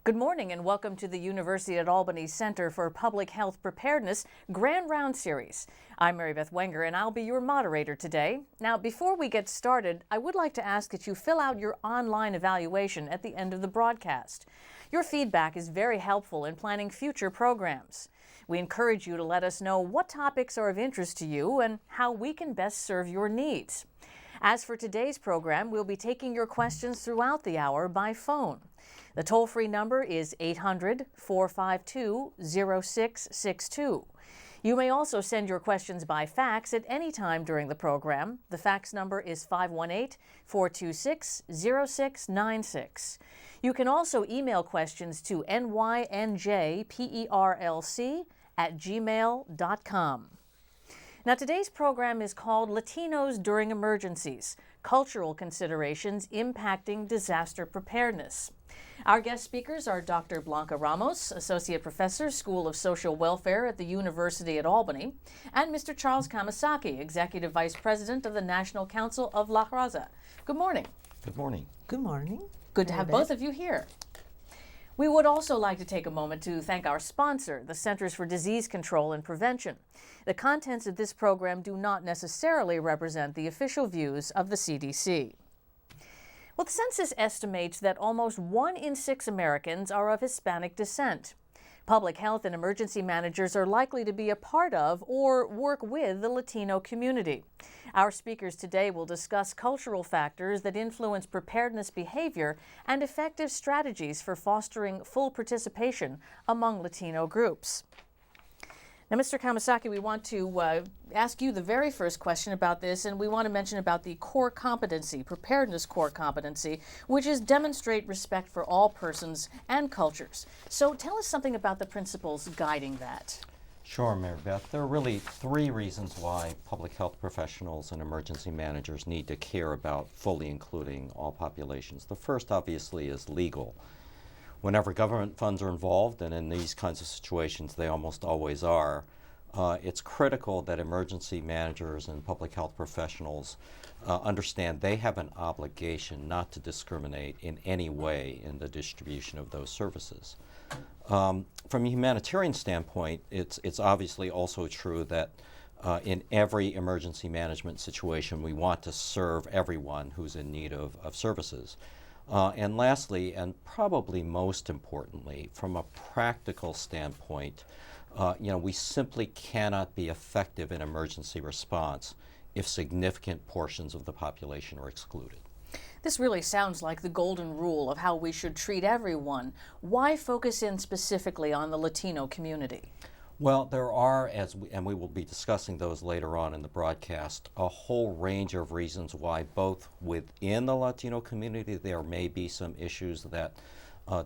Good morning and welcome to the University at Albany Center for Public Health Preparedness Grand Round Series. I'm Mary Beth Wenger and I'll be your moderator today. Now, before we get started, I would like to ask that you fill out your online evaluation at the end of the broadcast. Your feedback is very helpful in planning future programs. We encourage you to let us know what topics are of interest to you and how we can best serve your needs. As for today's program, we'll be taking your questions throughout the hour by phone. The toll-free number is 800-452-0662. You may also send your questions by fax at any time during the program. The fax number is 518-426-0696. You can also email questions to nynjperlc@gmail.com. Now, today's program is called Latinos During Emergencies, Cultural Considerations Impacting Disaster Preparedness. Our guest speakers are Dr. Blanca Ramos, Associate Professor, School of Social Welfare at the University at Albany, and Mr. Charles Kamasaki, Executive Vice President of the National Council of La Raza. Good morning. Good morning. Good morning. Good to have both of you here. We would also like to take a moment to thank our sponsor, the Centers for Disease Control and Prevention. The contents of this program do not necessarily represent the official views of the CDC. Well, the census estimates that almost 1 in 6 Americans are of Hispanic descent. Public health and emergency managers are likely to be a part of or work with the Latino community. Our speakers today will discuss cultural factors that influence preparedness behavior and effective strategies for fostering full participation among Latino groups. Now, Mr. Kamasaki, we want to ask you the very first question about this, and we want to mention about the core competency, preparedness core competency, which is demonstrate respect for all persons and cultures. So tell us something about the principles guiding that. Sure, Mary Beth. There are really 3 reasons why public health professionals and emergency managers need to care about fully including all populations. The first, obviously, is legal. Whenever government funds are involved, and in these kinds of situations they almost always are, it's critical that emergency managers and public health professionals understand they have an obligation not to discriminate in any way in the distribution of those services. From a humanitarian standpoint, it's obviously also true that in every emergency management situation we want to serve everyone who's in need of services. And lastly, and probably most importantly, from a practical standpoint, we simply cannot be effective in emergency response if significant portions of the population are excluded. This really sounds like the golden rule of how we should treat everyone. Why focus in specifically on the Latino community? Well, there are, and we will be discussing those later on in the broadcast, a whole range of reasons why both within the Latino community there may be some issues that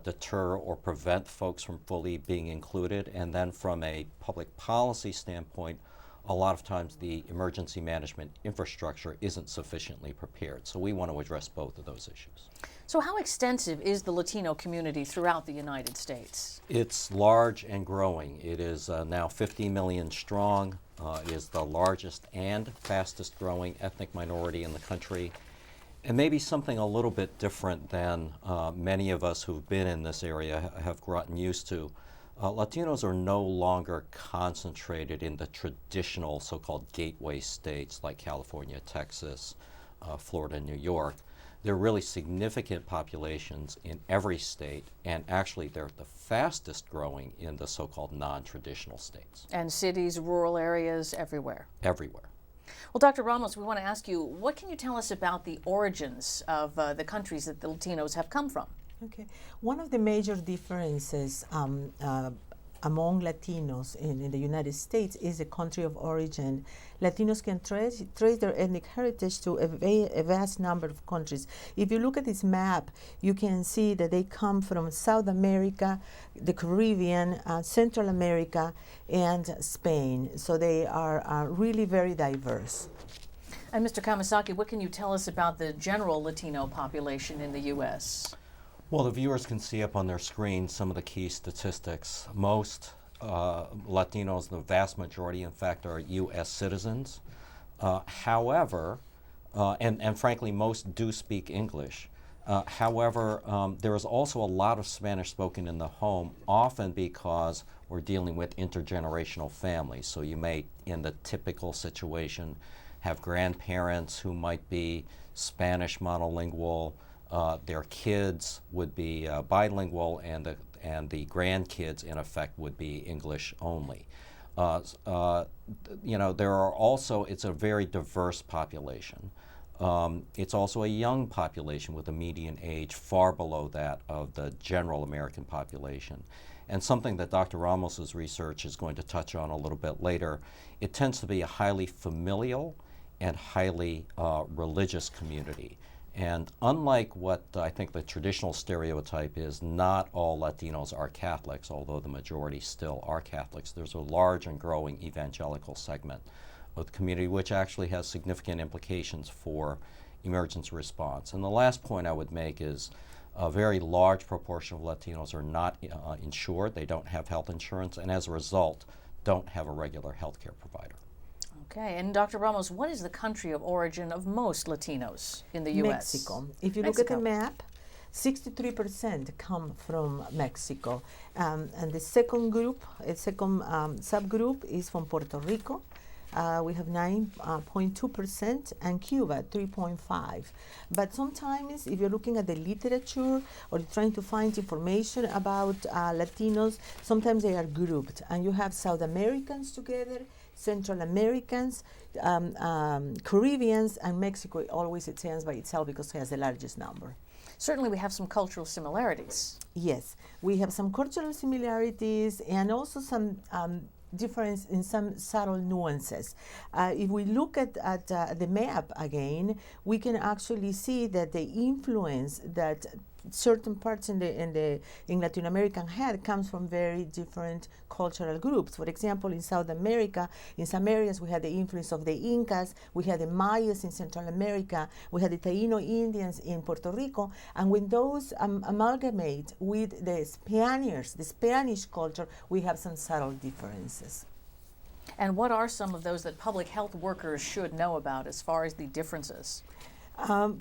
deter or prevent folks from fully being included, and then from a public policy standpoint, a lot of times the emergency management infrastructure isn't sufficiently prepared. So we want to address both of those issues. So how extensive is the Latino community throughout the United States? It's large and growing. It is now 50 million strong. It is the largest and fastest growing ethnic minority in the country. And maybe something a little bit different than many of us who've been in this area have gotten used to. Latinos are no longer concentrated in the traditional so-called gateway states like California, Texas, Florida, New York. There are really significant populations in every state, and actually they're the fastest growing in the so-called non-traditional states. And cities, rural areas, everywhere? Everywhere. Well, Dr. Ramos, we want to ask you, what can you tell us about the origins of the countries that the Latinos have come from? Okay. One of the major differences among Latinos in the United States is the country of origin. Latinos can trace their ethnic heritage to a vast number of countries. If you look at this map, you can see that they come from South America, the Caribbean, Central America, and Spain. So they are really very diverse. And Mr. Kamasaki, what can you tell us about the general Latino population in the U.S.? Well, the viewers can see up on their screen some of the key statistics. Most Latinos, the vast majority, in fact, are U.S. citizens. However, and frankly, most do speak English. However, there is also a lot of Spanish spoken in the home, often because we're dealing with intergenerational families. So you may, in the typical situation, have grandparents who might be Spanish monolingual, their kids would be bilingual, and the grandkids, in effect, would be English only. There are also, it's a very diverse population. It's also a young population with a median age far below that of the general American population. And something that Dr. Ramos's research is going to touch on a little bit later, it tends to be a highly familial and highly religious community. And unlike what I think the traditional stereotype is, not all Latinos are Catholics, although the majority still are Catholics. There's a large and growing evangelical segment of the community, which actually has significant implications for emergency response. And the last point I would make is a very large proportion of Latinos are not insured. They don't have health insurance, and as a result, don't have a regular health care provider. Okay, and Dr. Ramos, what is the country of origin of most Latinos in the U.S.? Mexico. If you look at the map, 63% come from Mexico. And the second subgroup is from Puerto Rico. We have 9.2%, and Cuba 3.5%. But sometimes, if you're looking at the literature or trying to find information about Latinos, sometimes they are grouped, and you have South Americans together, Central Americans, Caribbeans, and Mexico always it stands by itself because it has the largest number. Certainly we have some cultural similarities. Yes, we have some cultural similarities and also some difference in some subtle nuances. If we look at the map again, we can actually see that the influence that certain parts in Latin America had comes from very different cultural groups. For example, in South America, in some areas we had the influence of the Incas, we had the Mayas in Central America, we had the Taino Indians in Puerto Rico, and when those amalgamate with the Spaniards, the Spanish culture, we have some subtle differences. And what are some of those that public health workers should know about as far as the differences?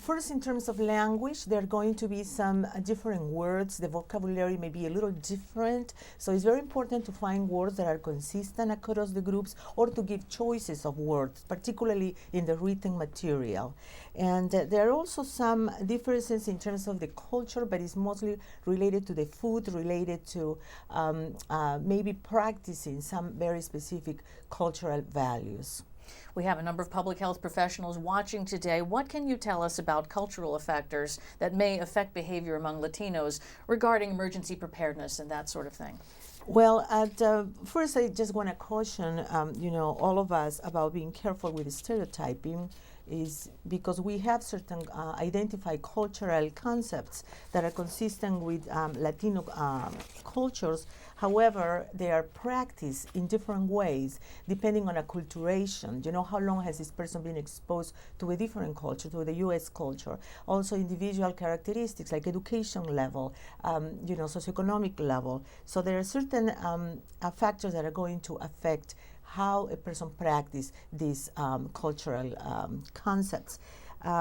First, in terms of language, there are going to be some different words. The vocabulary may be a little different. So it's very important to find words that are consistent across the groups or to give choices of words, particularly in the written material. And there are also some differences in terms of the culture, but it's mostly related to the food, related to maybe practicing some very specific cultural values. We have a number of public health professionals watching today. What can you tell us about cultural factors that may affect behavior among Latinos regarding emergency preparedness and that sort of thing? Well, first I just want to caution all of us about being careful with stereotyping, is because we have certain identified cultural concepts that are consistent with Latino cultures. However, they are practiced in different ways depending on acculturation. You know, how long has this person been exposed to a different culture, to the U.S. culture? Also individual characteristics like education level, socioeconomic level. So there are certain factors that are going to affect how a person practices these cultural concepts.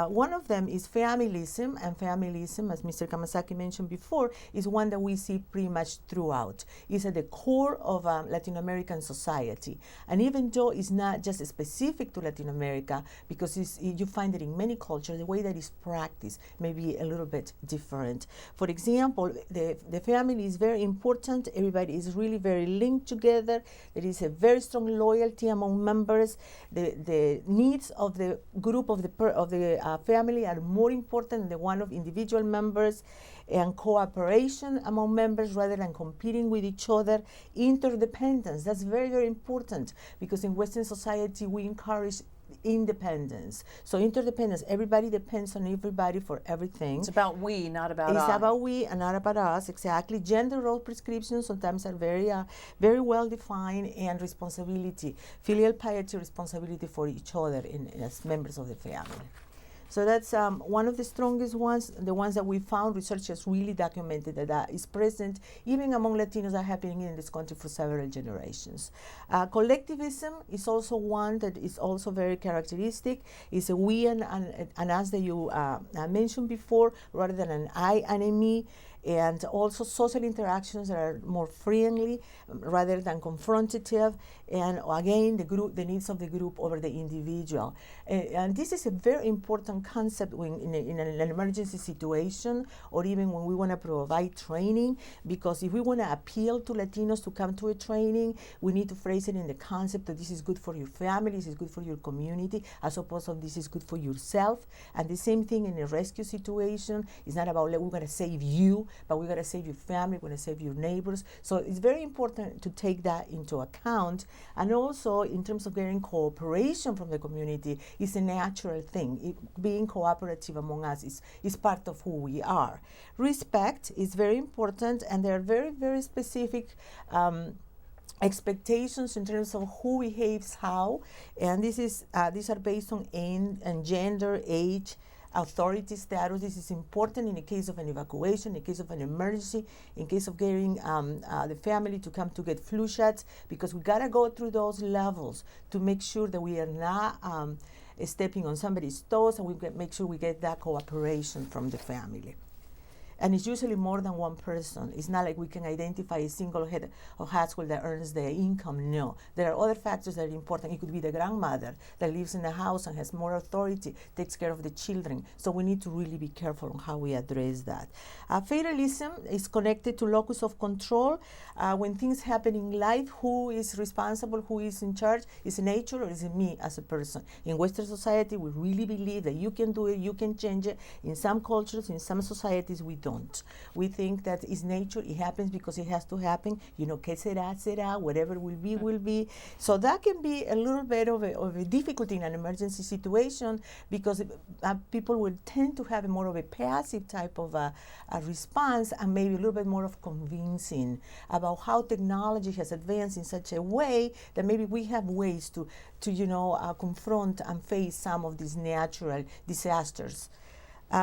One of them is familism, and familism, as Mr. Kamasaki mentioned before, is one that we see pretty much throughout. It's at the core of Latin American society. And even though it's not just specific to Latin America, because you find it in many cultures, the way that it's practiced may be a little bit different. For example, the family is very important. Everybody is really very linked together. There is a very strong loyalty among members. The needs of the group of the family are more important than the one of individual members, and cooperation among members rather than competing with each other. Interdependence, that's very, very important, because in Western society we encourage independence. So interdependence, everybody depends on everybody for everything. It's about we, not about It's I. about we and not about us, exactly. Gender role prescriptions sometimes are very well defined, and responsibility, filial piety, responsibility for each other as members of the family. So that's one of the strongest ones. The ones that we found, researchers really documented that is present even among Latinos that are happening in this country for several generations. Collectivism is also one that is also very characteristic. It's a we and us that you mentioned before, rather than an I and a me. And also social interactions that are more friendly rather than confrontative, and again the needs of the group over the individual. And this is a very important concept when in an emergency situation, or even when we want to provide training, because if we want to appeal to Latinos to come to a training, we need to phrase it in the concept that this is good for your family, this is good for your community, as opposed to this is good for yourself. And the same thing in a rescue situation. It's not about we're going to save you, but we're going to save your family, we're going to save your neighbors. So it's very important to take that into account. And also, in terms of getting cooperation from the community, it's a natural thing. Being cooperative among us is part of who we are. Respect is very important, and there are very, very specific expectations in terms of who behaves how. And these are based on gender, age, authority status. This is important in the case of an evacuation, in the case of an emergency, in case of getting the family to come to get flu shots, because we gotta go through those levels to make sure that we are not stepping on somebody's toes, and make sure we get that cooperation from the family. And it's usually more than one person. It's not like we can identify a single head of household that earns their income. No. There are other factors that are important. It could be the grandmother that lives in the house and has more authority, takes care of the children. So we need to really be careful on how we address that. Fatalism is connected to locus of control. When things happen in life, who is responsible, who is in charge? Is it nature or is it me as a person? In Western society, we really believe that you can do it, you can change it. In some cultures, in some societies, we don't. We think that it's nature, it happens because it has to happen. Que será, será, whatever will be, will be. So that can be a little bit of a difficulty in an emergency situation, because people will tend to have more of a passive type of a response, and maybe a little bit more of convincing about how technology has advanced in such a way that maybe we have ways to confront and face some of these natural disasters.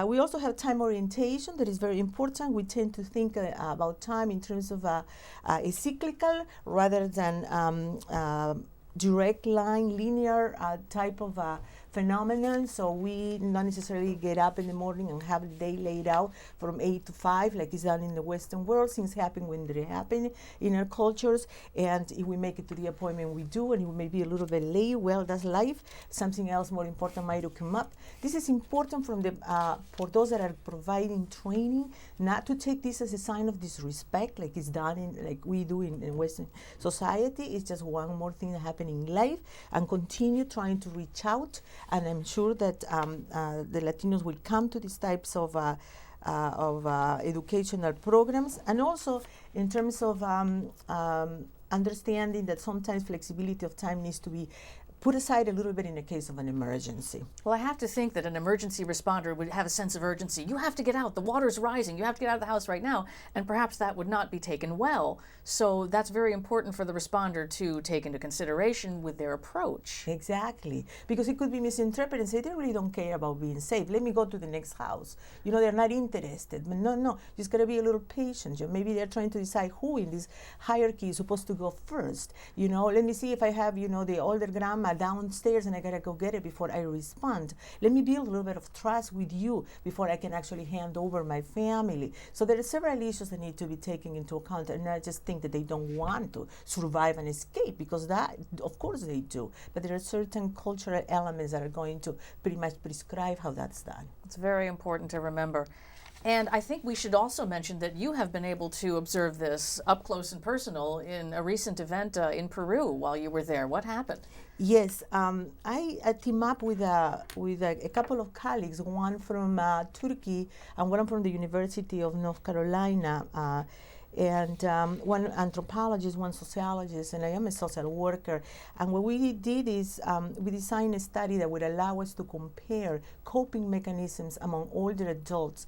We also have time orientation that is very important. We tend to think about time in terms of a cyclical rather than direct line, linear type of phenomenon. So we not necessarily get up in the morning and have the day laid out from 8 to 5 like it's done in the Western world. Things happen when they happen in our cultures, and if we make it to the appointment, we do, and we may be a little bit late. Well, that's life. Something else more important might come up. This is important for those that are providing training, not to take this as a sign of disrespect like it's done like we do in Western society. It's just one more thing that happens in life, and continue trying to reach out. And I'm sure that the Latinos will come to these types of educational programs. And also in terms of understanding that sometimes flexibility of time needs to be put aside a little bit in the case of an emergency. Well, I have to think that an emergency responder would have a sense of urgency. You have to get out. The water's rising. You have to get out of the house right now. And perhaps that would not be taken well. So that's very important for the responder to take into consideration with their approach. Exactly. Because it could be misinterpreted and say, they really don't care about being safe. Let me go to the next house. They're not interested. But no. Just got to be a little patient. Maybe they're trying to decide who in this hierarchy is supposed to go first. Let me see if I have, the older grandma downstairs and I gotta go get it before I respond. Let me build a little bit of trust with you before I can actually hand over my family. So there are several issues that need to be taken into account, and not just think that they don't want to survive and escape, because that, of course they do. But there are certain cultural elements that are going to pretty much prescribe how that's done. It's very important to remember. And I think we should also mention that you have been able to observe this up close and personal in a recent event in Peru while you were there. What happened? Yes, I team up with a couple of colleagues, one from Turkey and one from the University of North Carolina. and one anthropologist, one sociologist, and I am a social worker. And what we did is we designed a study that would allow us to compare coping mechanisms among older adults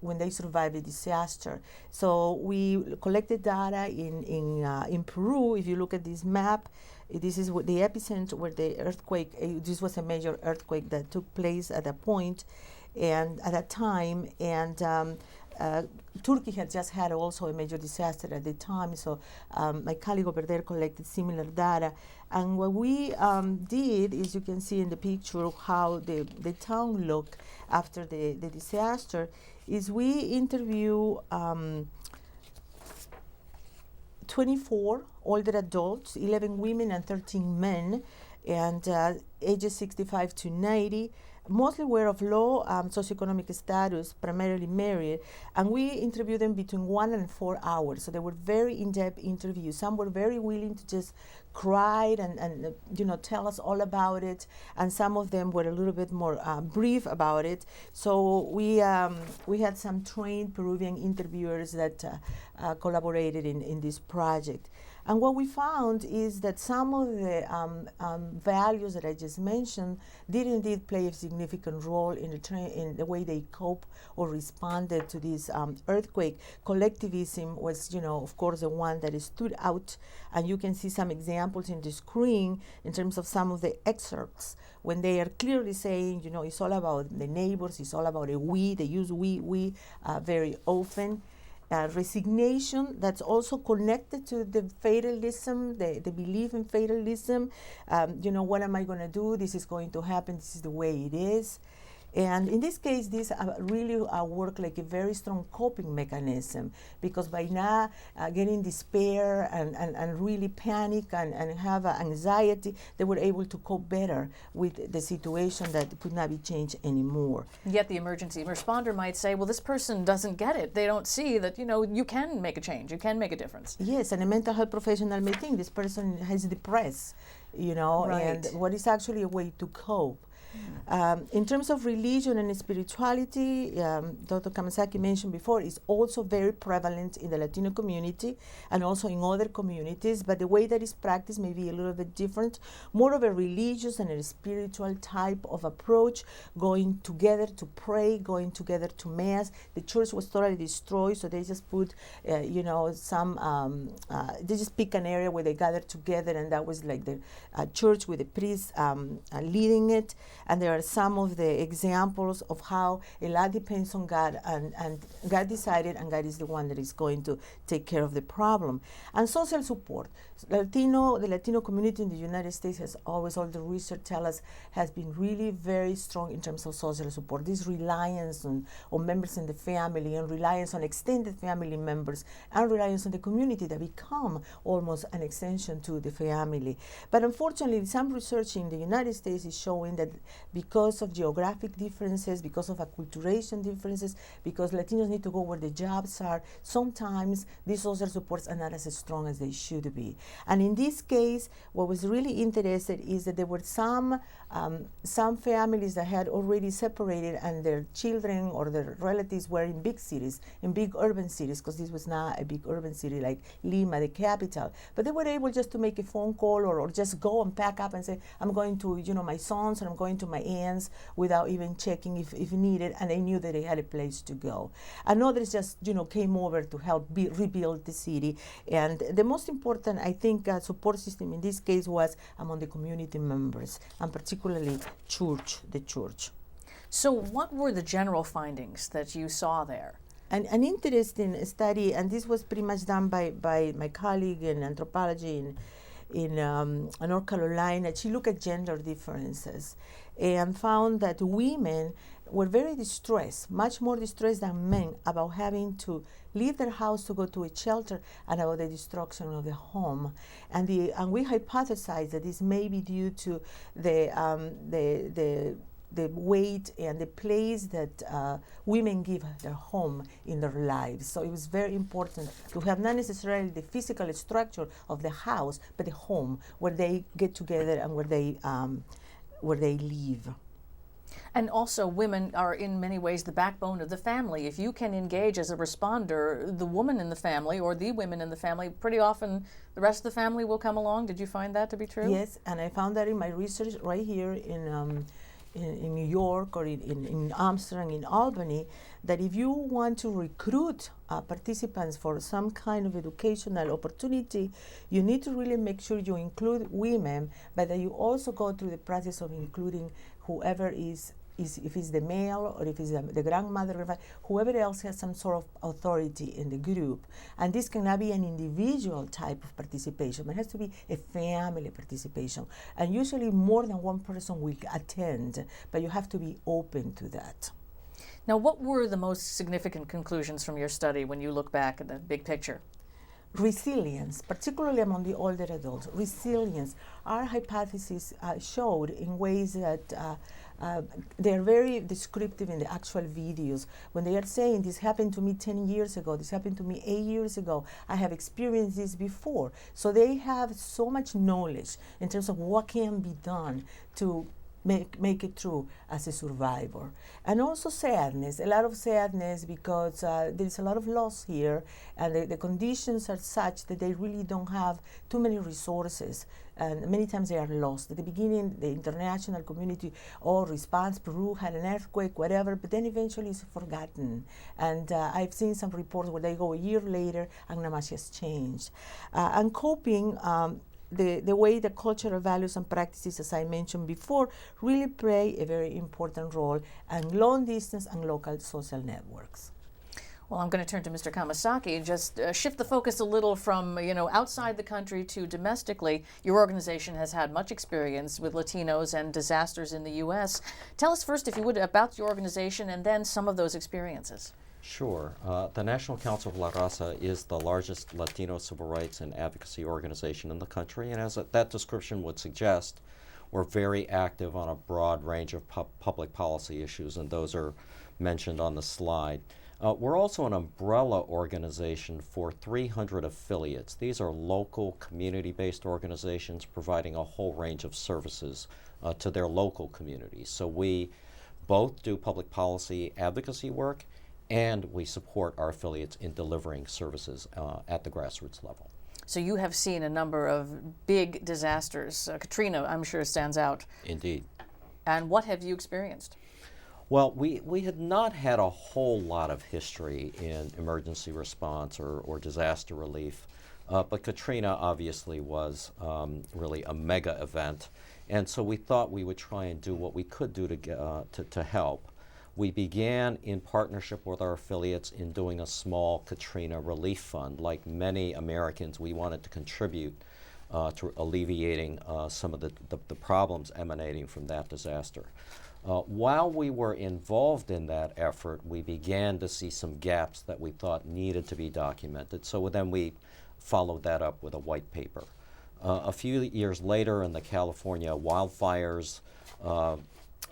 when they survive a disaster. So we collected data in Peru. If you look at this map, this is what the epicenter where the earthquake, this was a major earthquake that took place at that point and at that time. And Turkey had just had also a major disaster at the time, so my colleague over there collected similar data. And what we did is, you can see in the picture how the town looked after the disaster, is we interview 24 older adults, 11 women and 13 men, and ages 65 to 90, mostly were of low socioeconomic status, primarily married, and we interviewed them between 1 and 4 hours. So they were very in-depth interviews. Some were very willing to just cry and tell us all about it, and some of them were a little bit more brief about it. So we had some trained Peruvian interviewers that collaborated in this project. And what we found is that some of the values that I just mentioned did indeed play a significant role in the way they cope or responded to this earthquake. Collectivism was, of course, the one that stood out. And you can see some examples in the screen in terms of some of the excerpts when they are clearly saying, it's all about the neighbors, it's all about a we. They use we very often. Resignation, that's also connected to the fatalism, the belief in fatalism. What am I going to do? This is going to happen. This is the way it is. And in this case, this really worked like a very strong coping mechanism, because by now getting despair and really panic and have anxiety, they were able to cope better with the situation that could not be changed anymore. Yet the emergency responder might say, well, this person doesn't get it. They don't see that, you can make a change, you can make a difference. Yes, and a mental health professional may think this person has depressed, Right. and what is actually a way to cope. In terms of religion and spirituality, Dr. Kamasaki mentioned before, is also very prevalent in the Latino community and also in other communities, but the way that is practiced may be a little bit different, more of a religious and a spiritual type of approach, going together to pray, going together to mass. The church was totally destroyed, so they just put, they just pick an area where they gathered together, and that was like the church with the priest leading it. And there are some of the examples of how a lot depends on God, and God decided, and God is the one that is going to take care of the problem. And social support. The Latino community in the United States has always, all the research tells us, has been really very strong in terms of social support. This reliance on members in the family, and reliance on extended family members, and reliance on the community that become almost an extension to the family. But unfortunately, some research in the United States is showing that because of geographic differences, because of acculturation differences, because Latinos need to go where the jobs are, sometimes these social supports are not as strong as they should be. And in this case, what was really interesting is that there were some families that had already separated, and their children or their relatives were in big cities, in big urban cities, because this was not a big urban city like Lima, the capital. But they were able just to make a phone call or just go and pack up and say, I'm going to my sons, and I'm going to my aunts, without even checking if needed, and they knew that they had a place to go. And others just came over to help rebuild the city. And the most important, I think, support system in this case was among the community members, and particularly the church. So what were the general findings that you saw there? An interesting study, and this was pretty much done by my colleague in anthropology in North Carolina. She looked at gender differences and found that women were very distressed, much more distressed than men, about having to leave their house to go to a shelter, and about the destruction of the home. And we hypothesized that this may be due to the weight and the place that women give their home in their lives. So it was very important to have not necessarily the physical structure of the house, but the home where they get together and where they live. And also, women are in many ways the backbone of the family. If you can engage as a responder, the woman in the family or the women in the family, pretty often the rest of the family will come along. Did you find that to be true? Yes, and I found that in my research right here in New York or in Amsterdam, in Albany, that if you want to recruit participants for some kind of educational opportunity, you need to really make sure you include women, but that you also go through the process of including whoever is if it's the male or if it's the grandmother, whoever else has some sort of authority in the group. And this cannot be an individual type of participation. It has to be a family participation. And usually more than one person will attend, but you have to be open to that. Now, what were the most significant conclusions from your study when you look back at the big picture? Resilience, particularly among the older adults, resilience. Our hypothesis showed in ways that they're very descriptive in the actual videos. When they are saying, this happened to me 10 years ago, this happened to me 8 years ago, I have experienced this before. So they have so much knowledge in terms of what can be done to make it through as a survivor. And also sadness, a lot of sadness because there's a lot of loss here, and the conditions are such that they really don't have too many resources, and many times they are lost. At the beginning, the international community, response, Peru had an earthquake, whatever, but then eventually it's forgotten. And I've seen some reports where they go a year later and not much has changed. And coping, the way the cultural values and practices, as I mentioned before, really play a very important role, and long distance and local social networks. Well, I'm going to turn to Mr. Kamasaki and just shift the focus a little from, outside the country to domestically. Your organization has had much experience with Latinos and disasters in the U.S. Tell us first, if you would, about your organization and then some of those experiences. Sure. The National Council of La Raza is the largest Latino civil rights and advocacy organization in the country, and as that description would suggest, we're very active on a broad range of public policy issues, and those are mentioned on the slide. We're also an umbrella organization for 300 affiliates. These are local, community-based organizations providing a whole range of services to their local communities. So we both do public policy advocacy work, and we support our affiliates in delivering services at the grassroots level. So you have seen a number of big disasters. Katrina, I'm sure, stands out. Indeed. And what have you experienced? Well, we had not had a whole lot of history in emergency response or disaster relief, but Katrina obviously was really a mega event, and so we thought we would try and do what we could do to help. We began in partnership with our affiliates in doing a small Katrina relief fund. Like many Americans, we wanted to contribute to alleviating some of the problems emanating from that disaster. While we were involved in that effort, we began to see some gaps that we thought needed to be documented. So then we followed that up with a white paper. A few years later, in the California wildfires,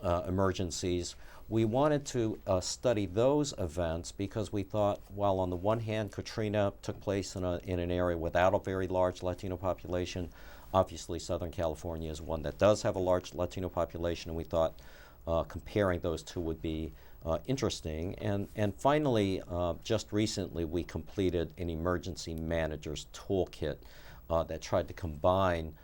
emergencies, we wanted to study those events because we thought, while on the one hand Katrina took place in an area without a very large Latino population, obviously Southern California is one that does have a large Latino population, and we thought comparing those two would be interesting. And finally, just recently we completed an emergency manager's toolkit that tried to combine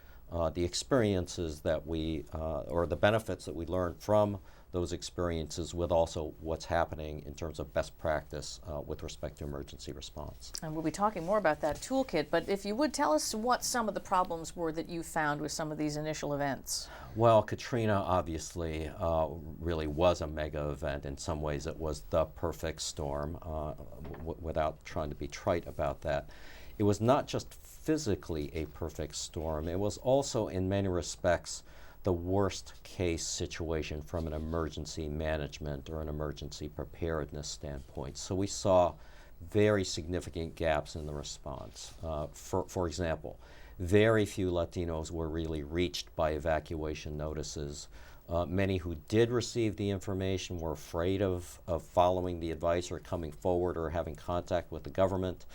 the experiences that or the benefits that we learned from those experiences with also what's happening in terms of best practice with respect to emergency response. And we'll be talking more about that toolkit, but if you would tell us what some of the problems were that you found with some of these initial events. Well, Katrina obviously really was a mega event. In some ways it was the perfect storm, without trying to be trite about that. It was not just physically a perfect storm, it was also in many respects the worst case situation from an emergency management or an emergency preparedness standpoint. So we saw very significant gaps in the response. For example, very few Latinos were really reached by evacuation notices. Many who did receive the information were afraid of following the advice or coming forward or having contact with the government.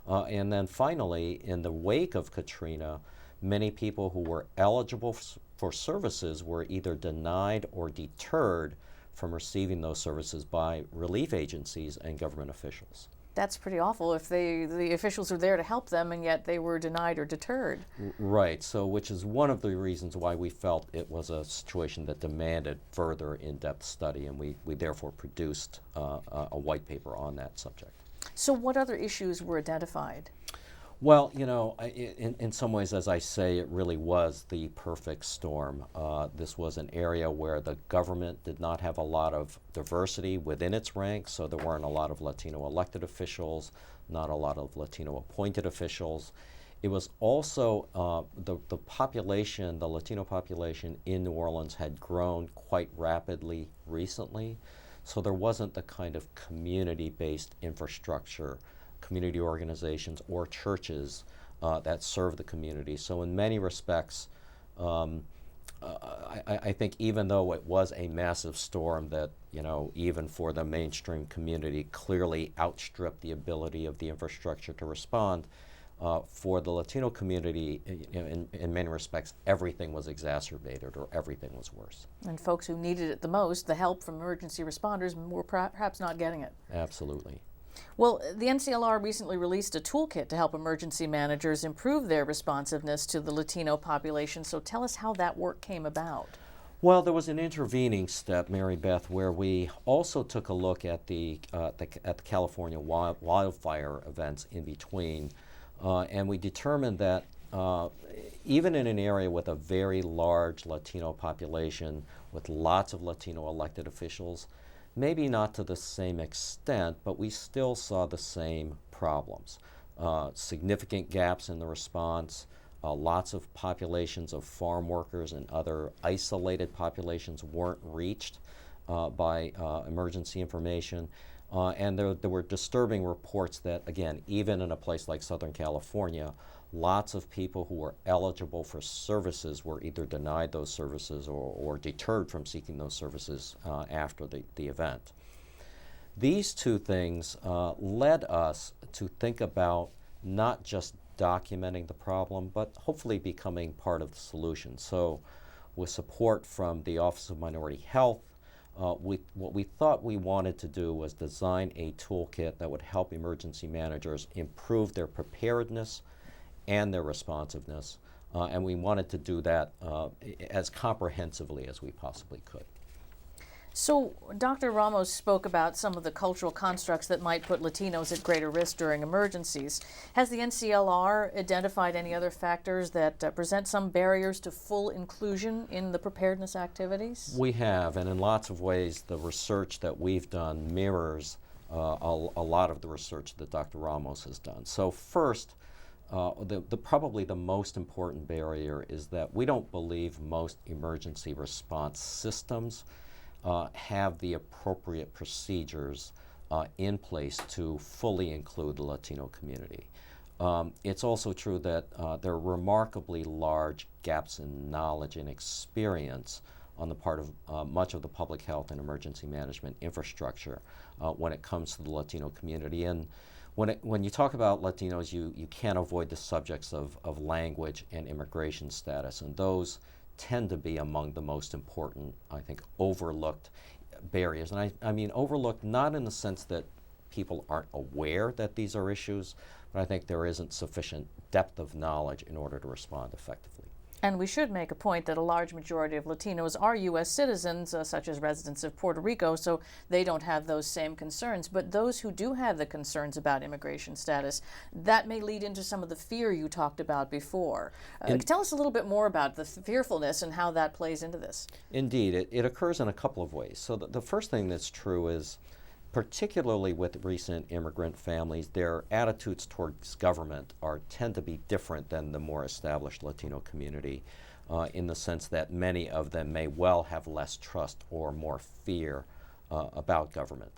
And then finally, in the wake of Katrina, many people who were eligible for services were either denied or deterred from receiving those services by relief agencies and government officials. That's pretty awful if the officials are there to help them and yet they were denied or deterred. Right, so which is one of the reasons why we felt it was a situation that demanded further in-depth study, and we therefore produced a white paper on that subject. So what other issues were identified? Well, you know, in some ways, as I say, it really was the perfect storm. This was an area where the government did not have a lot of diversity within its ranks, so there weren't a lot of Latino elected officials, not a lot of Latino appointed officials. It was also the population, the Latino population in New Orleans had grown quite rapidly recently, so there wasn't the kind of community-based infrastructure, community organizations or churches that serve the community. So in many respects, I think even though it was a massive storm that, you know, even for the mainstream community clearly outstripped the ability of the infrastructure to respond, for the Latino community, in many respects, everything was exacerbated or everything was worse. And folks who needed it the most, the help from emergency responders, were perhaps not getting it. Absolutely. Well, the NCLR recently released a toolkit to help emergency managers improve their responsiveness to the Latino population. So tell us how that work came about. Well, there was an intervening step, Mary Beth, where we also took a look at the California wildfire events in between, and we determined that even in an area with a very large Latino population, with lots of Latino elected officials, maybe not to the same extent, but we still saw the same problems. Significant gaps in the response, lots of populations of farm workers and other isolated populations weren't reached by emergency information. And there were disturbing reports that, again, even in a place like Southern California, lots of people who were eligible for services were either denied those services or deterred from seeking those services after the event. These two things led us to think about not just documenting the problem, but hopefully becoming part of the solution. So with support from the Office of Minority Health, what we thought we wanted to do was design a toolkit that would help emergency managers improve their preparedness and their responsiveness, and we wanted to do that as comprehensively as we possibly could. So Dr. Ramos spoke about some of the cultural constructs that might put Latinos at greater risk during emergencies. Has the NCLR identified any other factors that present some barriers to full inclusion in the preparedness activities? We have, and in lots of ways the research that we've done mirrors a lot of the research that Dr. Ramos has done. So first, probably the most important barrier is that we don't believe most emergency response systems have the appropriate procedures in place to fully include the Latino community. It's also true that there are remarkably large gaps in knowledge and experience on the part of much of the public health and emergency management infrastructure when it comes to the Latino community. And when you talk about Latinos, you can't avoid the subjects of language and immigration status, and those tend to be among the most important, I think, overlooked barriers. And I mean overlooked not in the sense that people aren't aware that these are issues, but I think there isn't sufficient depth of knowledge in order to respond effectively. And we should make a point that a large majority of Latinos are U.S. citizens, such as residents of Puerto Rico, so they don't have those same concerns. But those who do have the concerns about immigration status, that may lead into some of the fear you talked about before. Tell us a little bit more about the fearfulness and how that plays into this. Indeed, it occurs in a couple of ways. So the first thing that's true is, particularly with recent immigrant families, their attitudes towards government tend to be different than the more established Latino community, in the sense that many of them may well have less trust or more fear about government.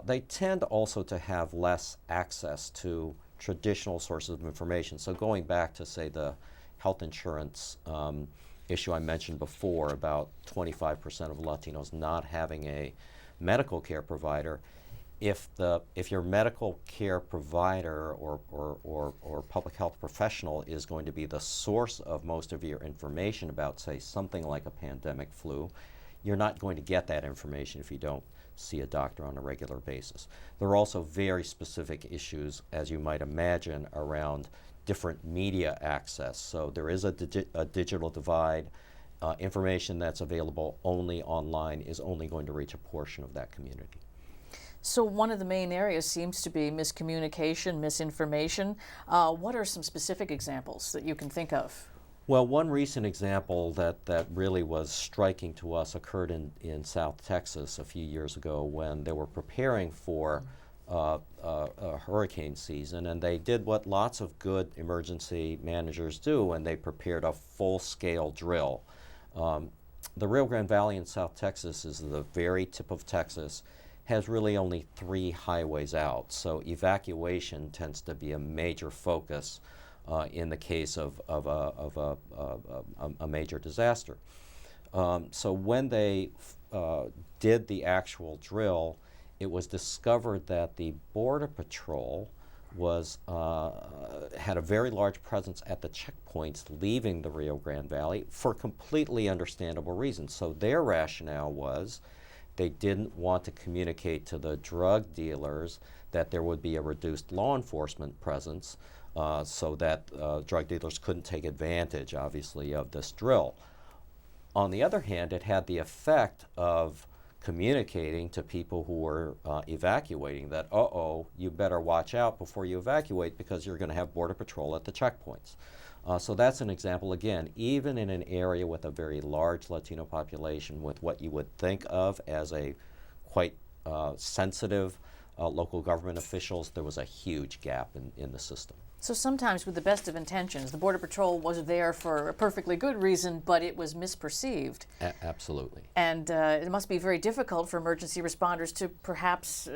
They tend also to have less access to traditional sources of information. So going back to, say, the health insurance issue I mentioned before, about 25% of Latinos not having a medical care provider, if your medical care provider or public health professional is going to be the source of most of your information about, say, something like a pandemic flu, you're not going to get that information if you don't see a doctor on a regular basis. There are also very specific issues, as you might imagine, around different media access. So there is a digital divide. Information that's available only online is only going to reach a portion of that community. So one of the main areas seems to be miscommunication, misinformation. What are some specific examples that you can think of? Well, one recent example that really was striking to us occurred in South Texas a few years ago when they were preparing for a hurricane season, and they did what lots of good emergency managers do, and they prepared a full-scale drill. The Rio Grande Valley in South Texas is the very tip of Texas, has really only 3 highways out, so evacuation tends to be a major focus in the case of a major disaster. So when they did the actual drill, it was discovered that the Border Patrol had a very large presence at the checkpoints leaving the Rio Grande Valley for completely understandable reasons. So their rationale was they didn't want to communicate to the drug dealers that there would be a reduced law enforcement presence, so that drug dealers couldn't take advantage, obviously, of this drill. On the other hand, it had the effect of communicating to people who were evacuating that, you better watch out before you evacuate because you're going to have Border Patrol at the checkpoints. So that's an example, again, even in an area with a very large Latino population, with what you would think of as a quite sensitive local government officials, there was a huge gap in the system. So sometimes with the best of intentions, the Border Patrol was there for a perfectly good reason, but it was misperceived. Absolutely. And it must be very difficult for emergency responders to perhaps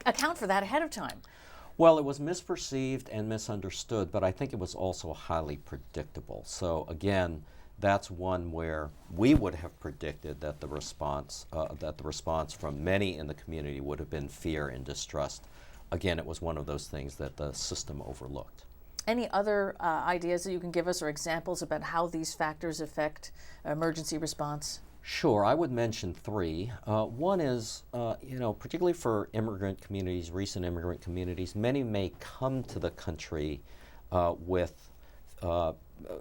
account for that ahead of time. Well, it was misperceived and misunderstood, but I think it was also highly predictable. So again, that's one where we would have predicted that the response from many in the community would have been fear and distrust. Again, it was one of those things that the system overlooked. Any other ideas that you can give us or examples about how these factors affect emergency response? Sure, I would mention 3. One is, particularly for immigrant communities, recent immigrant communities, many may come to the country with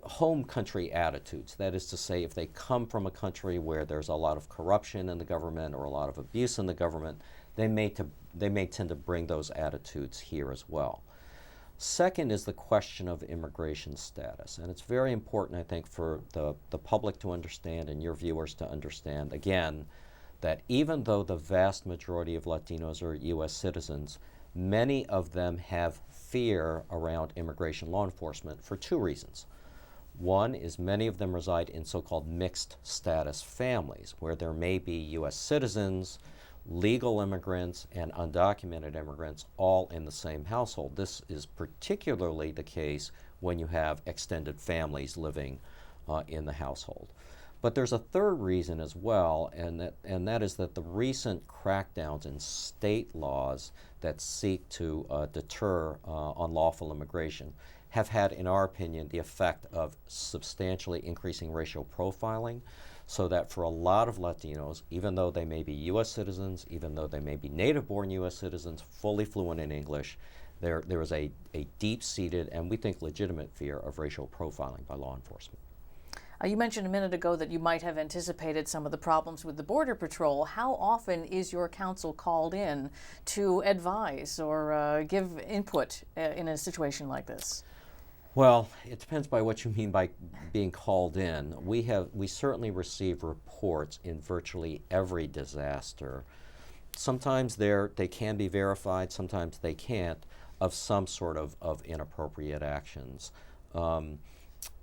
home country attitudes. That is to say, if they come from a country where there's a lot of corruption in the government or a lot of abuse in the government, they may tend to bring those attitudes here as well. Second is the question of immigration status, and it's very important, I think, for the public to understand and your viewers to understand, again, that even though the vast majority of Latinos are U.S. citizens, many of them have fear around immigration law enforcement for 2 reasons. One is many of them reside in so-called mixed status families, where there may be U.S. citizens, legal immigrants, and undocumented immigrants all in the same household. This is particularly the case when you have extended families living in the household. But there's a third reason as well, and that is that the recent crackdowns in state laws that seek to deter unlawful immigration have had, in our opinion, the effect of substantially increasing racial profiling, so that for a lot of Latinos, even though they may be U.S. citizens, even though they may be native-born U.S. citizens, fully fluent in English, there is a deep-seated and we think legitimate fear of racial profiling by law enforcement. You mentioned a minute ago that you might have anticipated some of the problems with the Border Patrol. How often is your counsel called in to advise or give input in a situation like this? Well, it depends by what you mean by being called in. We certainly receive reports in virtually every disaster. Sometimes they can be verified, sometimes they can't, of some sort of inappropriate actions.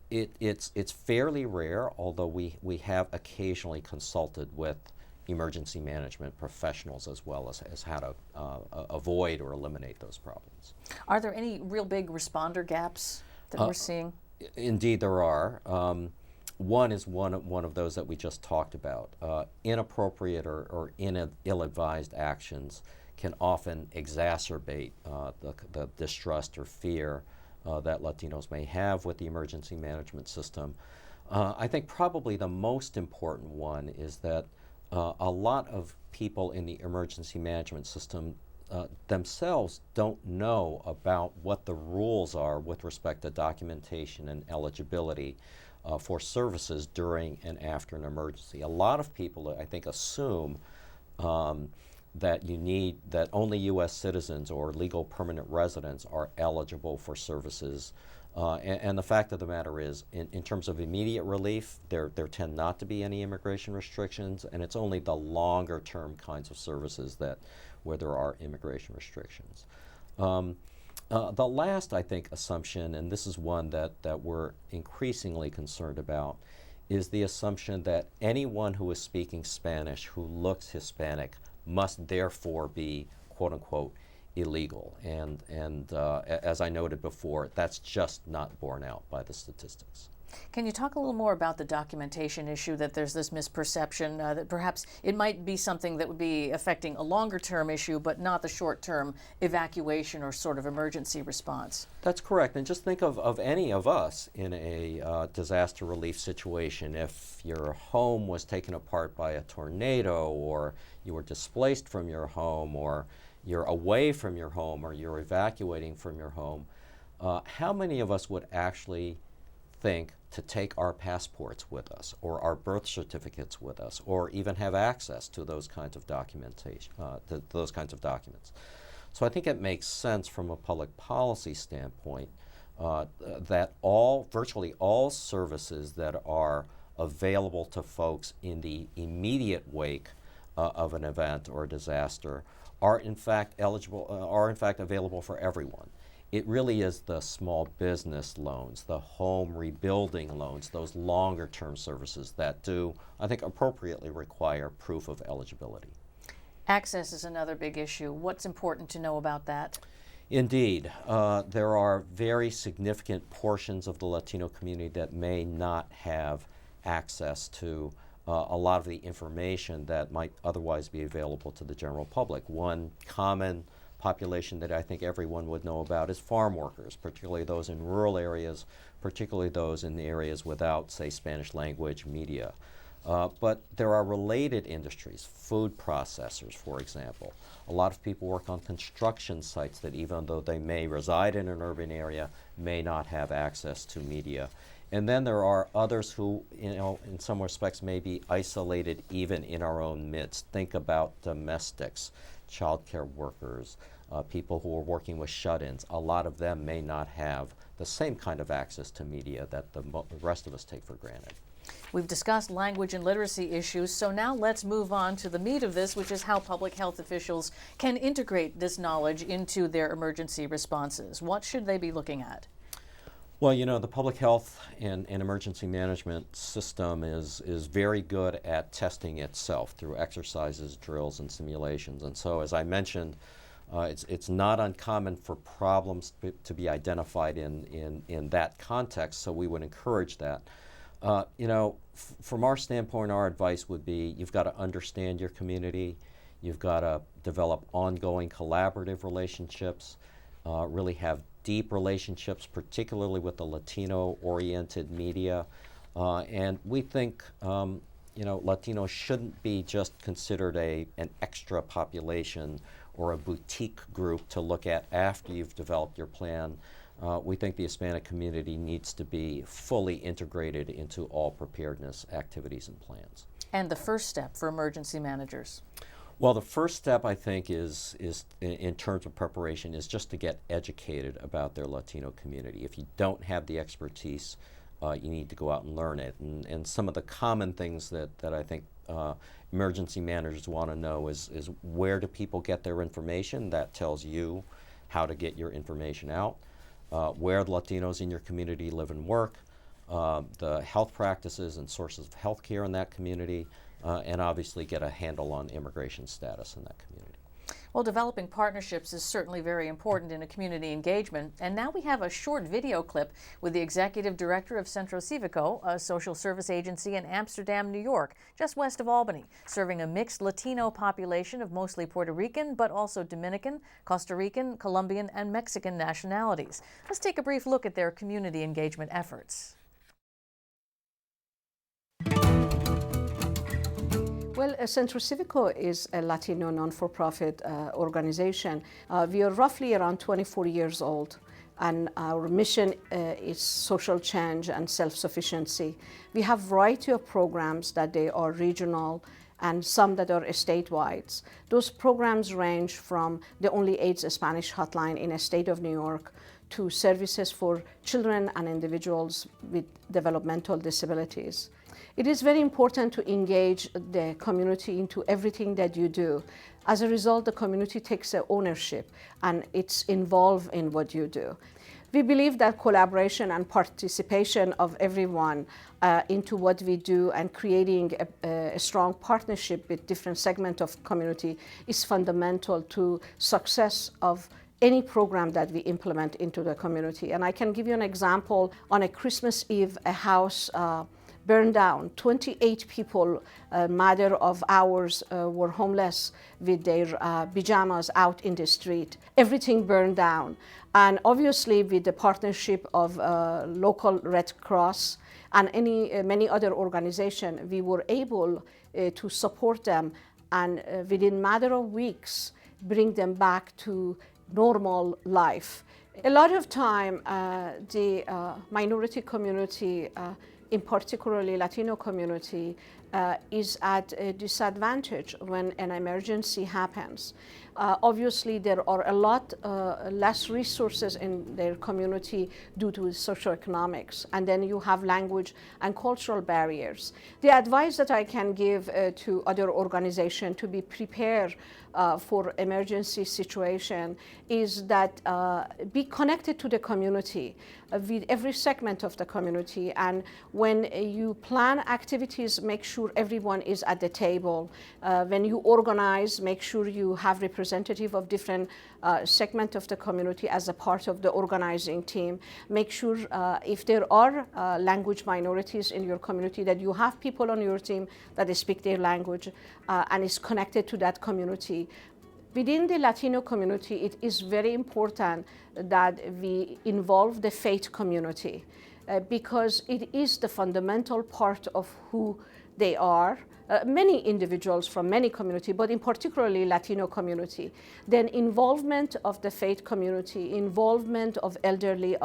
It's fairly rare, although we have occasionally consulted with emergency management professionals as well as how to avoid or eliminate those problems. Are there any real big responder gaps that we're seeing? Indeed there are. One is one of those that we just talked about. Inappropriate or ill-advised actions can often exacerbate the distrust or fear that Latinos may have with the emergency management system. I think probably the most important one is that a lot of people in the emergency management system themselves don't know about what the rules are with respect to documentation and eligibility for services during and after an emergency. A lot of people, I think, assume that only U.S. citizens or legal permanent residents are eligible for services. And the fact of the matter is, in terms of immediate relief, there tend not to be any immigration restrictions, and it's only the longer term kinds of services where there are immigration restrictions. The last, I think, assumption, and this is one that we're increasingly concerned about, is the assumption that anyone who is speaking Spanish who looks Hispanic must therefore be, quote unquote, illegal. And as I noted before, that's just not borne out by the statistics. Can you talk a little more about the documentation issue, that there's this misperception that perhaps it might be something that would be affecting a longer term issue, but not the short term evacuation or sort of emergency response? That's correct. And just think of any of us in a disaster relief situation. If your home was taken apart by a tornado, or you were displaced from your home, or you're away from your home, or you're evacuating from your home, how many of us would actually think to take our passports with us, or our birth certificates with us, or even have access to those kinds of documentation, those kinds of documents? So I think it makes sense from a public policy standpoint that virtually all services that are available to folks in the immediate wake of an event or a disaster are in fact available for everyone. It really is the small business loans, the home rebuilding loans, those longer term services that do, I think, appropriately require proof of eligibility. Access is another big issue. What's important to know about that? Indeed. There are very significant portions of the Latino community that may not have access to a lot of the information that might otherwise be available to the general public. One common population that I think everyone would know about is farm workers, particularly those in rural areas, particularly those in the areas without, say, Spanish language media. But there are related industries, food processors, for example. A lot of people work on construction sites that, even though they may reside in an urban area, may not have access to media. And then there are others who, in some respects may be isolated even in our own midst. Think about domestics, childcare workers, people who are working with shut-ins. A lot of them may not have the same kind of access to media that the rest of us take for granted. We've discussed language and literacy issues, so now let's move on to the meat of this, which is how public health officials can integrate this knowledge into their emergency responses. What should they be looking at? Well, the public health and emergency management system is very good at testing itself through exercises, drills, and simulations. And so, as I mentioned, it's not uncommon for problems to be identified in that context, so we would encourage that. From our standpoint, our advice would be you've got to understand your community, you've got to develop ongoing collaborative relationships, really have deep relationships, particularly with the Latino-oriented media. And we think Latinos shouldn't be just considered an extra population or a boutique group to look at after you've developed your plan. We think the Hispanic community needs to be fully integrated into all preparedness activities and plans. And the first step for emergency managers? Well, the first step, I think, is in terms of preparation, is just to get educated about their Latino community. If you don't have the expertise, you need to go out and learn it. And some of the common things that I think emergency managers want to know is where do people get their information? That tells you how to get your information out. Where the Latinos in your community live and work, the health practices and sources of health care in that community, and obviously get a handle on immigration status in that community. Well, developing partnerships is certainly very important in a community engagement. And now we have a short video clip with the executive director of Centro Cívico, a social service agency in Amsterdam, New York, just west of Albany, serving a mixed Latino population of mostly Puerto Rican, but also Dominican, Costa Rican, Colombian, and Mexican nationalities. Let's take a brief look at their community engagement efforts. Well, Centro Civico is a Latino non-for-profit organization. We are roughly around 24 years old, and our mission is social change and self-sufficiency. We have a variety of programs that they are regional and some that are statewide. Those programs range from the Only AIDS Spanish hotline in the state of New York to services for children and individuals with developmental disabilities. It is very important to engage the community into everything that you do. As a result, the community takes ownership and it's involved in what you do. We believe that collaboration and participation of everyone into what we do and creating a strong partnership with different segments of community is fundamental to success of any program that we implement into the community. And I can give you an example. On a Christmas Eve, a house burned down. 28 people, a matter of hours, were homeless with their pajamas out in the street. Everything burned down. And obviously with the partnership of local Red Cross and many other organizations, we were able to support them and within a matter of weeks, bring them back to normal life. A lot of time, the minority community, in particularly Latino community, is at a disadvantage when an emergency happens. Obviously, there are a lot less resources in their community due to socioeconomics, and then you have language and cultural barriers. The advice that I can give to other organizations to be prepared for emergency situation is that be connected to the community with every segment of the community, and when you plan activities, make sure everyone is at the table. When you organize, make sure you have representative of different segment of the community as a part of the organizing team. Make sure if there are language minorities in your community that you have people on your team that speak their language and is connected to that community. Within the Latino community, it is very important that we involve the faith community because it is the fundamental part of who they are. Many individuals from many communities, but in particularly Latino community. Then involvement of the faith community, involvement of elderly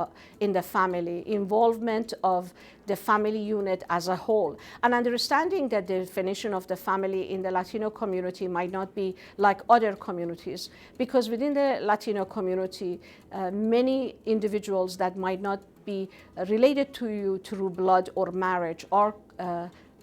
in the family, involvement of the family unit as a whole, and understanding that the definition of the family in the Latino community might not be like other communities, because within the Latino community, many individuals that might not be related to you through blood or marriage are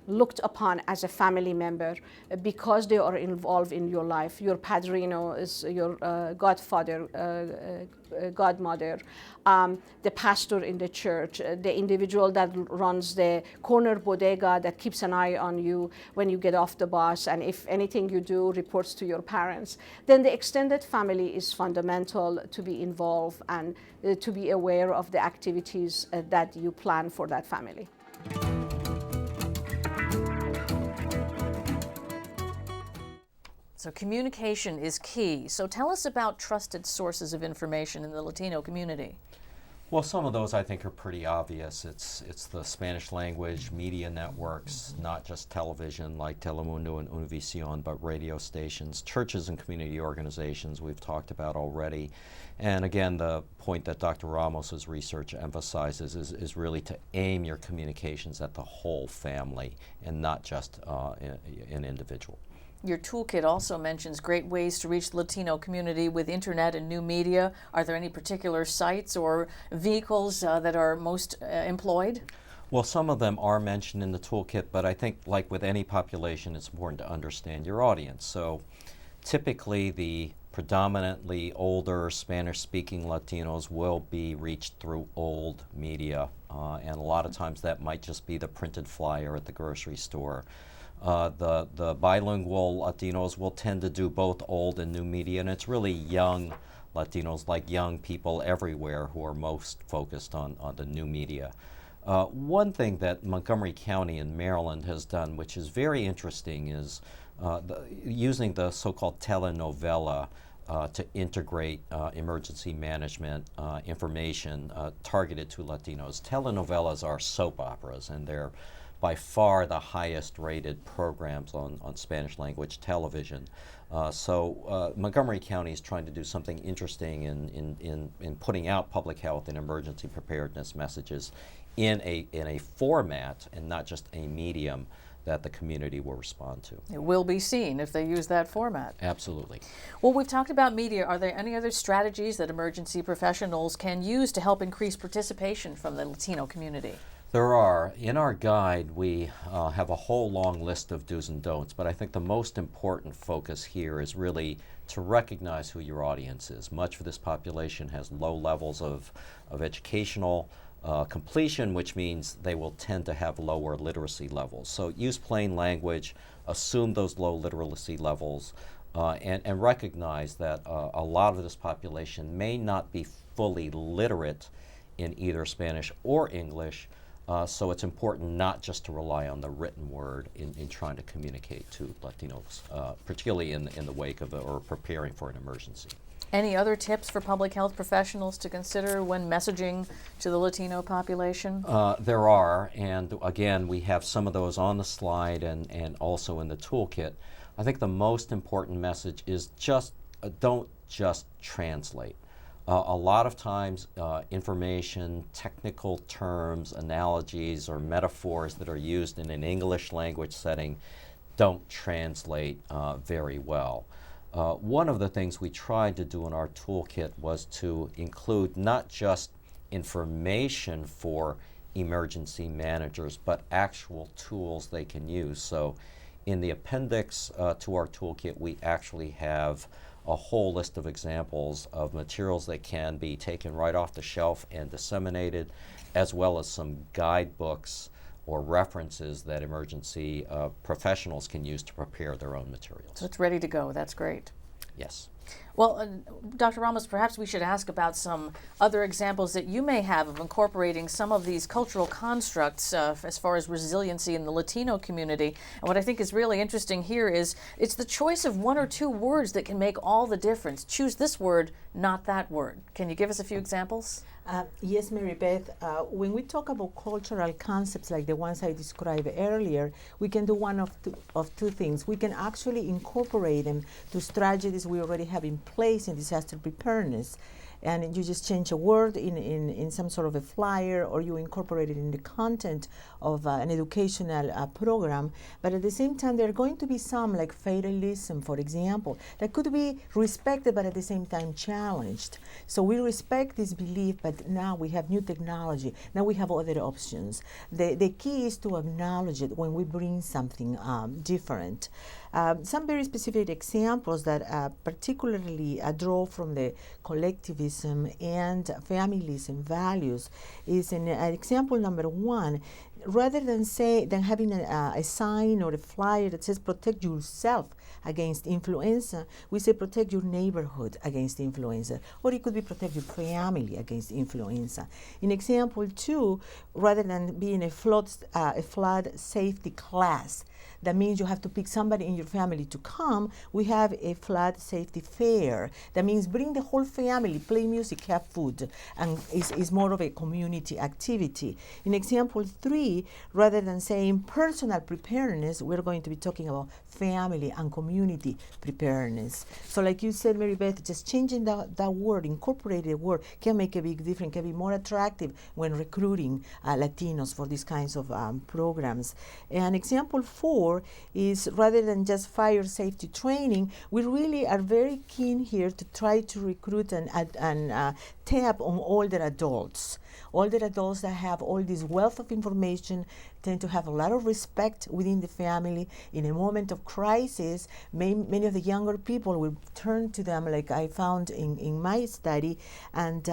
looked upon as a family member because they are involved in your life. Your padrino is your godfather, godmother, the pastor in the church, the individual that runs the corner bodega that keeps an eye on you when you get off the bus, and if anything you do reports to your parents. Then the extended family is fundamental to be involved and to be aware of the activities that you plan for that family. So communication is key. So tell us about trusted sources of information in the Latino community. Well, some of those I think are pretty obvious. It's the Spanish language media networks, not just television like Telemundo and Univision, but radio stations, churches and community organizations we've talked about already. And again, the point that Dr. Ramos's research emphasizes is really to aim your communications at the whole family and not just an individual. Your toolkit also mentions great ways to reach the Latino community with internet and new media. Are there any particular sites or vehicles that are most employed? Well, some of them are mentioned in the toolkit, but I think like with any population, it's important to understand your audience. So typically the predominantly older Spanish-speaking Latinos will be reached through old media, and a lot of times that might just be the printed flyer at the grocery store. The bilingual Latinos will tend to do both old and new media, and it's really young Latinos, like young people everywhere, who are most focused on the new media. One thing that Montgomery County in Maryland has done, which is very interesting, is using the so-called telenovela to integrate emergency management information targeted to Latinos. Telenovelas are soap operas, and they're by far the highest rated programs on Spanish language television. So Montgomery County is trying to do something interesting in putting out public health and emergency preparedness messages in a format and not just a medium that the community will respond to. It will be seen if they use that format. Absolutely. Well, we've talked about media. Are there any other strategies that emergency professionals can use to help increase participation from the Latino community? There are. In our guide, we have a whole long list of do's and don'ts, but I think the most important focus here is really to recognize who your audience is. Much of this population has low levels of educational completion, which means they will tend to have lower literacy levels. So use plain language, assume those low literacy levels, and recognize that a lot of this population may not be fully literate in either Spanish or English, so it's important not just to rely on the written word in trying to communicate to Latinos, particularly in the wake of or preparing for an emergency. Any other tips for public health professionals to consider when messaging to the Latino population? There are, and again, we have some of those on the slide and also in the toolkit. I think the most important message is just don't just translate. A lot of times information, technical terms, analogies, or metaphors that are used in an English language setting don't translate very well. One of the things we tried to do in our toolkit was to include not just information for emergency managers, but actual tools they can use. So in the appendix to our toolkit, we actually have a whole list of examples of materials that can be taken right off the shelf and disseminated, as well as some guidebooks or references that emergency professionals can use to prepare their own materials. So it's ready to go. That's great. Yes. Well, Dr. Ramos, perhaps we should ask about some other examples that you may have of incorporating some of these cultural constructs as far as resiliency in the Latino community. And what I think is really interesting here is it's the choice of one or two words that can make all the difference. Choose this word, not that word. Can you give us a few examples? Yes, Mary Beth. When we talk about cultural concepts like the ones I described earlier, we can do one of two things. We can actually incorporate them to strategies we already have in place in disaster preparedness. And you just change a word in some sort of a flyer, or you incorporate it in the content of an educational program. But at the same time, there are going to be some, like fatalism, for example, that could be respected but at the same time challenged. So we respect this belief, but now we have new technology. Now we have other options. The key is to acknowledge it when we bring something different. Some very specific examples that particularly draw from the collectivism and familism values is in example number one. Rather than having a sign or a flyer that says protect yourself against influenza, we say protect your neighborhood against influenza, or it could be protect your family against influenza. In example two, rather than being a flood safety class, that means you have to pick somebody in your family to come. We have a flood safety fair. That means bring the whole family, play music, have food, and is more of a community activity. In example three, rather than saying personal preparedness, we're going to be talking about family and community preparedness. So like you said, Mary Beth, just changing that word, incorporating the word, can make a big difference, can be more attractive when recruiting Latinos for these kinds of programs. And example four is rather than just fire safety training, we really are very keen here to try to recruit and tap on older adults. Older adults that have all this wealth of information tend to have a lot of respect within the family. In a moment of crisis, many of the younger people will turn to them, like I found in my study. And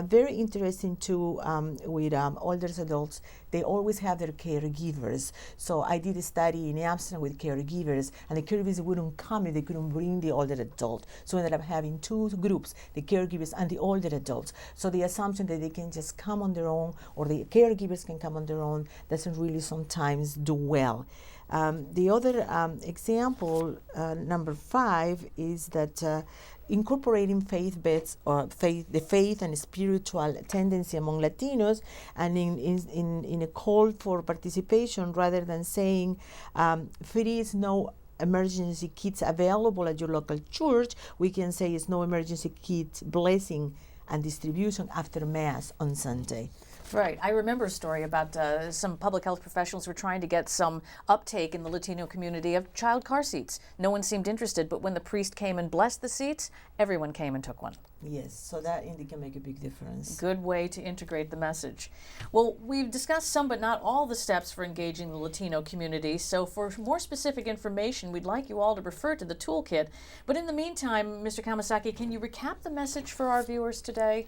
very interesting too with older adults, they always have their caregivers. So I did a study in Amsterdam with caregivers, and the caregivers wouldn't come if they couldn't bring the older adult. So we ended up having two groups, the caregivers and the older adult. hospitals. So the assumption that they can just come on their own or the caregivers can come on their own doesn't really sometimes do well. The other example, number 5, is that incorporating faith-based or the faith and spiritual tendency among Latinos, and in a call for participation, rather than saying there is no emergency kits available at your local church, we can say it's no emergency kit blessing and distribution after Mass on Sunday. Right. I remember a story about some public health professionals were trying to get some uptake in the Latino community of child car seats. No one seemed interested, but when the priest came and blessed the seats, everyone came and took one. Yes, so that indeed can make a big difference. Good way to integrate the message. Well, we've discussed some but not all the steps for engaging the Latino community, so for more specific information, we'd like you all to refer to the toolkit. But in the meantime, Mr. Kamasaki, can you recap the message for our viewers today?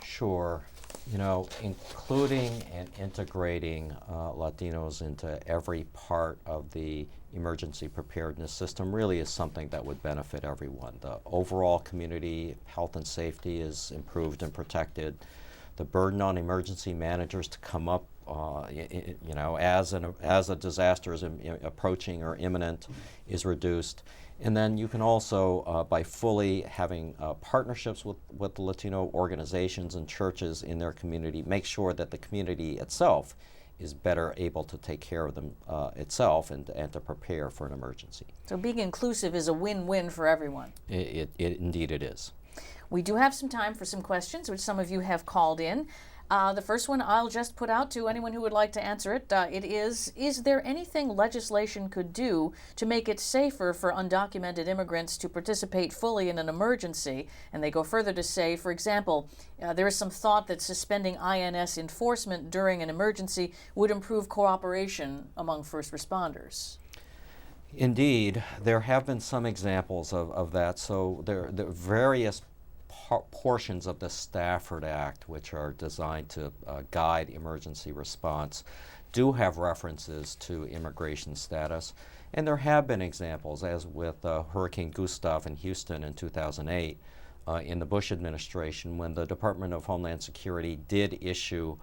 Sure. You know, including and integrating Latinos into every part of the emergency preparedness system really is something that would benefit everyone. The overall community health and safety is improved and protected. The burden on emergency managers to come up, you know, as a disaster is approaching or imminent is reduced. And then you can also, by fully having partnerships with the Latino organizations and churches in their community, make sure that the community itself is better able to take care of them itself and to prepare for an emergency. So being inclusive is a win-win for everyone. Indeed it is. We do have some time for some questions, which some of you have called in. The first one I'll just put out to anyone who would like to answer it. It is there anything legislation could do to make it safer for undocumented immigrants to participate fully in an emergency? And they go further to say, for example, there is some thought that suspending INS enforcement during an emergency would improve cooperation among first responders. Indeed, there have been some examples of that. So there are various portions of the Stafford Act, which are designed to guide emergency response, do have references to immigration status. And there have been examples, as with Hurricane Gustav in Houston in 2008, in the Bush administration, when the Department of Homeland Security did issue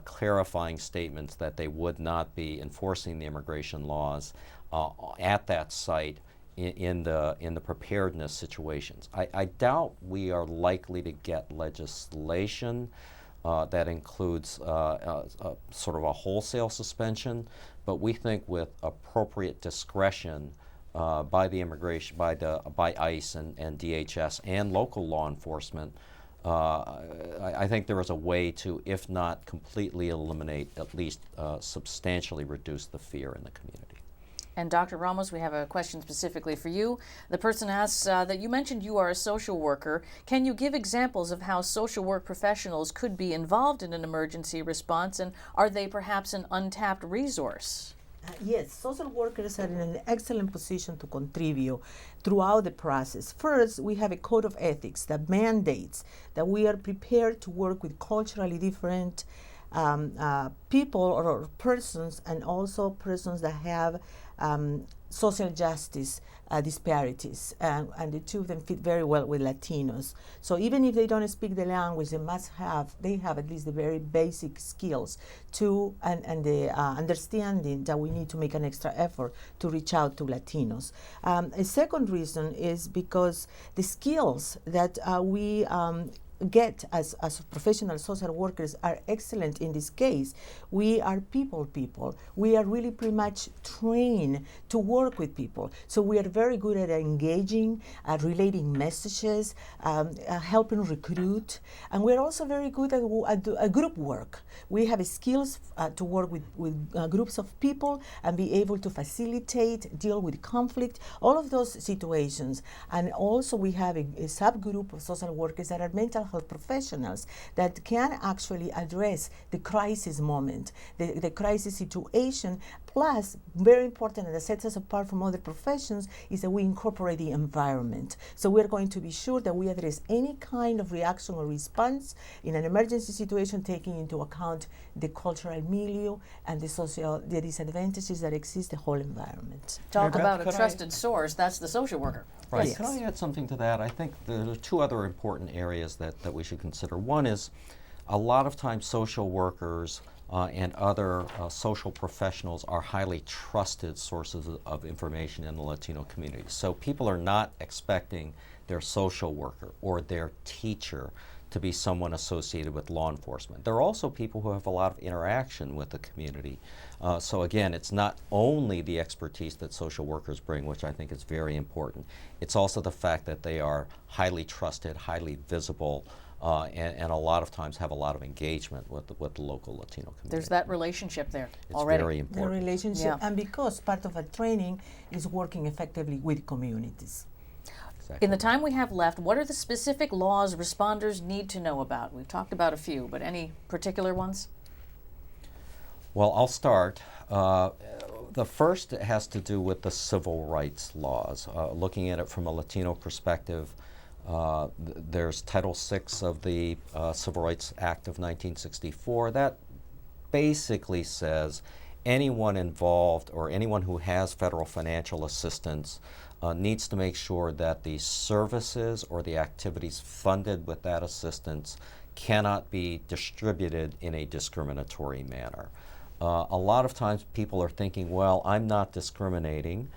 clarifying statements that they would not be enforcing the immigration laws at that site in the preparedness situations. I doubt we are likely to get legislation that includes sort of a wholesale suspension, but we think with appropriate discretion by the immigration, by ICE and DHS and local law enforcement, I think there is a way to, if not completely eliminate, at least substantially reduce the fear in the community. And Dr. Ramos, we have a question specifically for you. The person asks that you mentioned you are a social worker. Can you give examples of how social work professionals could be involved in an emergency response, and are they perhaps an untapped resource? Yes, social workers are in an excellent position to contribute throughout the process. First, we have a code of ethics that mandates that we are prepared to work with culturally different people or persons, and also persons that have social justice disparities, and the two of them fit very well with Latinos. So even if they don't speak the language, they have at least the very basic skills to and the understanding that we need to make an extra effort to reach out to Latinos. A second reason is because the skills that we get as professional social workers are excellent in this case. We are people. We are really pretty much trained to work with people. So we are very good at engaging, at relating messages, helping recruit, and we're also very good at group work. We have skills to work with groups of people and be able to facilitate, deal with conflict, all of those situations. And also we have a subgroup of social workers that are mental health professionals that can actually address the crisis moment, the crisis situation. Plus, very important, and that sets us apart from other professions, is that we incorporate the environment. So we're going to be sure that we address any kind of reaction or response in an emergency situation, taking into account the cultural milieu and the disadvantages that exist, the whole environment. Talk about a trusted source, that's the social worker. Right. Yes. Can I add something to that? I think there are two other important areas that we should consider. One is a lot of times social workers and other social professionals are highly trusted sources of information in the Latino community. So people are not expecting their social worker or their teacher to be someone associated with law enforcement. There are also people who have a lot of interaction with the community. So again, it's not only the expertise that social workers bring, which I think is very important. It's also the fact that they are highly trusted, highly visible, and a lot of times have a lot of engagement with the local Latino community. There's that relationship there It's already. very The important. relationship, Yeah. and because part of our training is working effectively with communities. Exactly. In the time we have left, what are the specific laws responders need to know about? We've talked about a few, but any particular ones? Well, I'll start. The first has to do with the civil rights laws. Looking at it from a Latino perspective, there's Title VI of the Civil Rights Act of 1964. That basically says anyone involved or anyone who has federal financial assistance needs to make sure that the services or the activities funded with that assistance cannot be distributed in a discriminatory manner. A lot of times people are thinking, well, I'm not discriminating,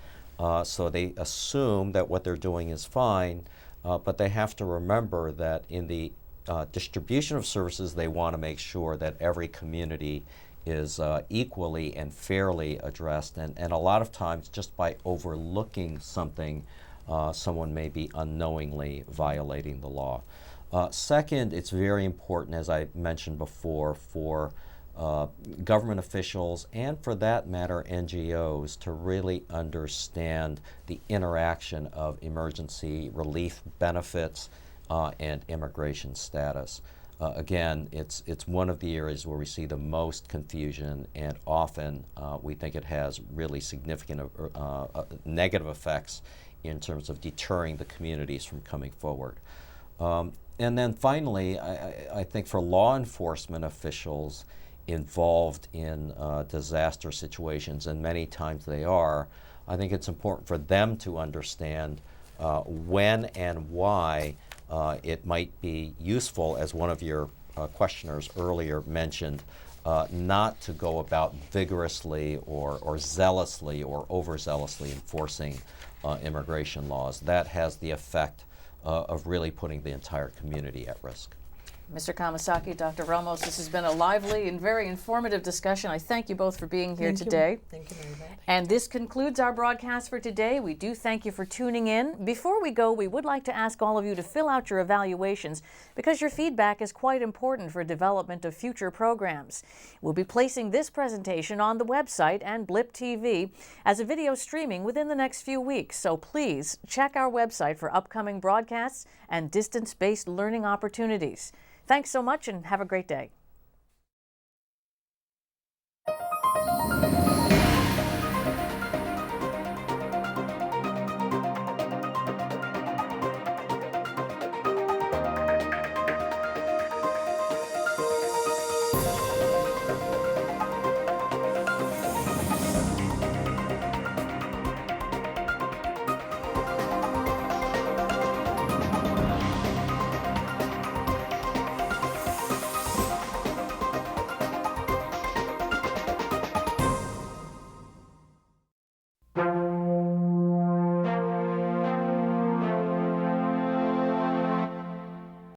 so they assume that what they're doing is fine, but they have to remember that in the distribution of services, they want to make sure that every community is equally and fairly addressed, and a lot of times just by overlooking something, someone may be unknowingly violating the law. Second, it's very important, as I mentioned before, for government officials and for that matter NGOs to really understand the interaction of emergency relief benefits and immigration status. Again, it's one of the areas where we see the most confusion, and often we think it has really significant negative effects in terms of deterring the communities from coming forward. And then finally, I think for law enforcement officials involved in disaster situations, and many times they are, I think it's important for them to understand when and why it might be useful, as one of your questioners earlier mentioned, not to go about vigorously or zealously or overzealously enforcing immigration laws. That has the effect of really putting the entire community at risk. Mr. Kamasaki, Dr. Ramos, this has been a lively and very informative discussion. I thank you both for being here today. Thank you very much. And this concludes our broadcast for today. We do thank you for tuning in. Before we go, we would like to ask all of you to fill out your evaluations because your feedback is quite important for development of future programs. We'll be placing this presentation on the website and Blip TV as a video streaming within the next few weeks. So please check our website for upcoming broadcasts and distance-based learning opportunities. Thanks so much and have a great day.